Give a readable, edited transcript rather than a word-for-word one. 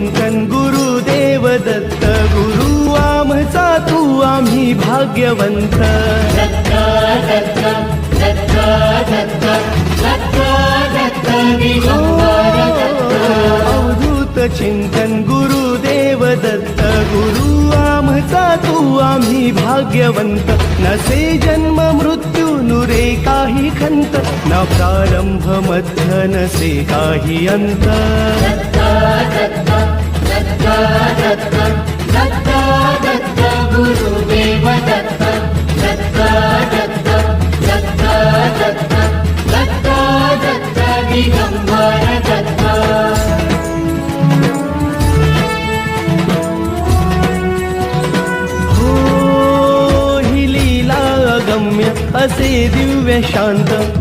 चिंतन गुरुदेव दत्त गुरु आमचा तू आम्ही भाग्यवंत अवधूत चिंतन गुरुदेव दत्त गुरु आमचा तू आम्ही भाग्यवंत नसे जन्म मृत्यू नुरे काही खंत न प्रारंभ मध्य नसे काही अंत